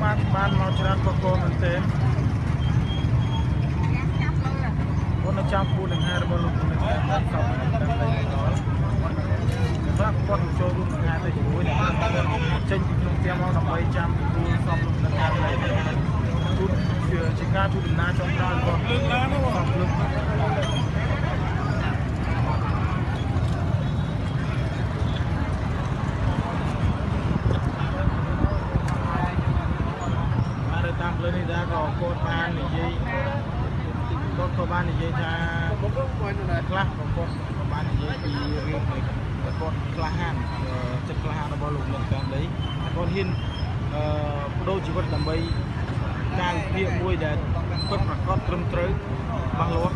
បានមកច្រើនកកមែនទេបងនៅចាំពូនឹងហើយរបស់លោកនឹងតាមសពតាមដៃដល់ខ្លះគាត់ចូលរួមនឹងហើយទៅជាមួយនឹងចេញពីក្នុងផ្ទះមកដើម្បីចាំពូសពលោកនឹងហើយទូជាការទូដំណើរចុងក្រោយគាត់លើកឡើងនោះសពលោកតាមលើនេះដែរក៏គាត់បាននិយាយគាត់ក៏បាននិយាយថាខ្លះក៏គាត់បាននិយាយពីរឿងនៃគាត់ក្លាហានចិត្តក្លាហានរបស់លោកនឹងតាមដីគាត់ហ៊ានបដូរជីវិតដើម្បីការវិភាគមួយដែលពិតប្រាកដត្រឹមត្រូវច្បាស់លាស់